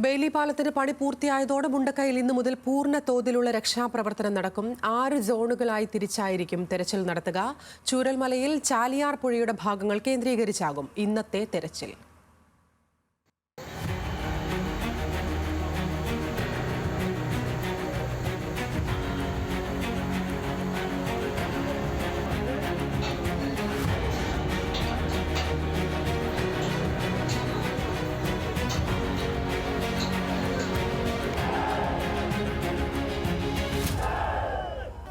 Bailey പാലത്തിന് പണി പൂർത്തിയായതോടെ മുണ്ടക്കയിൽ ഇന്നു മുതൽ പൂർണ്ണ തോതിലുള്ള രക്ഷാപ്രവർത്തനം നടക്കും. 6 സോണുകളായി തിരിച്ചായിരിക്കും തെരച്ചിൽ നടത്തുക. ചൂരൽമലയിൽ ചാലിയാർ പുഴയുടെ ഭാഗങ്ങൾ കേന്ദ്രീകരിച്ചാകും ഇന്നത്തെ തെരച്ചിൽ.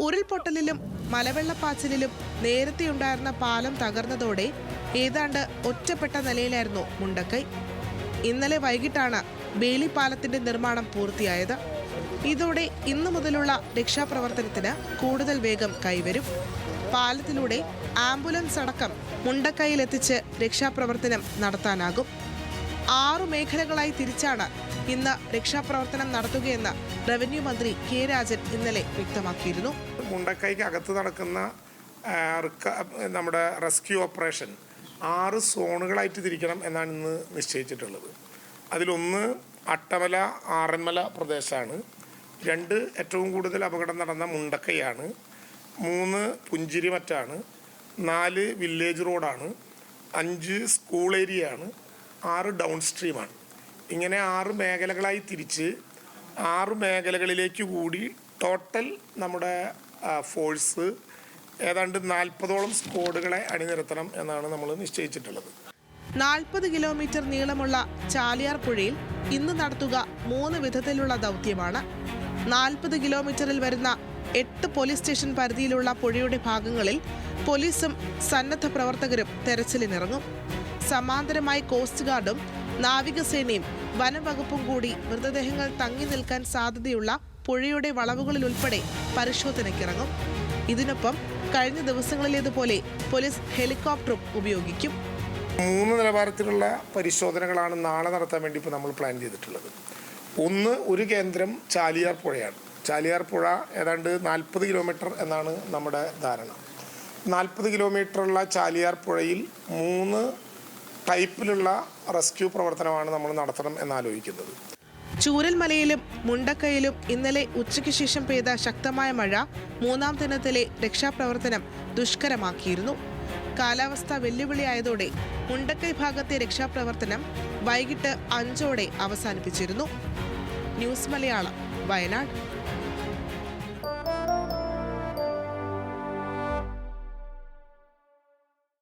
ഉരുൾപൊട്ടലിലും മലവെള്ളപ്പാച്ചിലിലും നേരത്തെയുണ്ടായിരുന്ന പാലം തകർന്നതോടെ ഏതാണ്ട് ഒറ്റപ്പെട്ട നിലയിലായിരുന്നു മുണ്ടക്കൈ. ഇന്നലെ വൈകിട്ടാണ് ബെയിലി പാലത്തിന്റെ നിർമ്മാണം പൂർത്തിയായത്. ഇതോടെ ഇന്നു മുതലുള്ള രക്ഷാപ്രവർത്തനത്തിന് കൂടുതൽ വേഗം കൈവരും. പാലത്തിലൂടെ ആംബുലൻസ് അടക്കം മുണ്ടക്കൈയിലെത്തിച്ച് രക്ഷാപ്രവർത്തനം നടത്താനാകും. 6 മേഖലകളായി തിരിച്ചാണ് ഇന്ന് രക്ഷാപ്രവർത്തനം നടത്തുകയെന്ന് റവന്യൂ മന്ത്രി കെ രാജൻ ഇന്നലെ വ്യക്തമാക്കിയിരുന്നു. മുണ്ടക്കൈക്ക് അകത്ത് നടക്കുന്ന നമ്മുടെ റെസ്ക്യൂ ഓപ്പറേഷൻ 6 സോണുകളായിട്ട് തിരിക്കണം എന്നാണ് ഇന്ന് നിശ്ചയിച്ചിട്ടുള്ളത്. അതിലൊന്ന് അട്ടമല ആറന്മല പ്രദേശമാണ്, 2 ഏറ്റവും കൂടുതൽ അപകടം നടന്ന മുണ്ടക്കൈയാണ്, 3 പുഞ്ചിരിമറ്റാണ്, 4 വില്ലേജ് റോഡാണ്, 5 സ്കൂൾ ഏരിയയാണ്, 6 ഡൗൺ സ്ട്രീമാണ്. ഇങ്ങനെ 6 മേഖലകളായി തിരിച്ച് 6 മേഖലകളിലേക്ക് കൂടി ടോട്ടൽ നമ്മുടെ ഫോഴ്സ് ഏതാണ്ട് 40ഓളം സ്ക്വാഡുകളെ അണിനിരത്തണം എന്നാണ് നമ്മൾ നിശ്ചയിച്ചിട്ടുള്ളത്. 40 കിലോമീറ്റർ നീളമുള്ള ചാലിയാർ പുഴയിൽ ഇന്ന് നടത്തുക 3 വിധത്തിലുള്ള ദൗത്യമാണ്. 40 കിലോമീറ്ററിൽ വരുന്ന 8 പോലീസ് സ്റ്റേഷൻ പരിധിയിലുള്ള പുഴയുടെ ഭാഗങ്ങളിൽ പോലീസും സന്നദ്ധ പ്രവർത്തകരും തെരച്ചിലിനിറങ്ങും. സമാന്തരമായി കോസ്റ്റ് ഗാർഡും നാവികസേനയും വനം വകുപ്പും കൂടി മൃതദേഹങ്ങൾ തങ്ങി നിൽക്കാൻ സാധ്യതയുള്ള പുഴയുടെ വളവുകളിൽ ഉൾപ്പെടെ പരിശോധനയ്ക്കിറങ്ങും. ഇതിനൊപ്പം കഴിഞ്ഞ ദിവസങ്ങളിലേതുപോലെ പോലീസ് ഹെലികോപ്റ്ററും ഉപയോഗിക്കും. 3 നിലവാരത്തിലുള്ള പരിശോധനകളാണ് നാളെ നടത്താൻ വേണ്ടി ഇപ്പോൾ നമ്മൾ പ്ലാൻ ചെയ്തിട്ടുള്ളത്. ഒന്ന്, ഒരു കേന്ദ്രം ചാലിയാർ പുഴയാണ്. ചാലിയാർ പുഴ ഏതാണ്ട് 40 കിലോമീറ്റർ എന്നാണ് നമ്മുടെ ധാരണ. 40 കിലോമീറ്ററുള്ള ചാലിയാർ പുഴയിൽ 3 ടൈപ്പിലുള്ള റെസ്ക്യൂ പ്രവർത്തനമാണ് നമ്മൾ നടത്തണം എന്നാലോചിക്കുന്നത്. ചൂരൽമലയിലും മുണ്ടക്കയിലും ഇന്നലെ ഉച്ചയ്ക്ക് ശേഷം പെയ്ത ശക്തമായ മഴ 3ാം ദിനത്തിലെ രക്ഷാപ്രവർത്തനം ദുഷ്കരമാക്കിയിരുന്നു. കാലാവസ്ഥ വെല്ലുവിളിയായതോടെ മുണ്ടക്കൈ ഭാഗത്തെ രക്ഷാപ്രവർത്തനം വൈകിട്ട് 5ഓടെ അവസാനിപ്പിച്ചിരുന്നു. ന്യൂസ് മലയാളം, വയനാട്.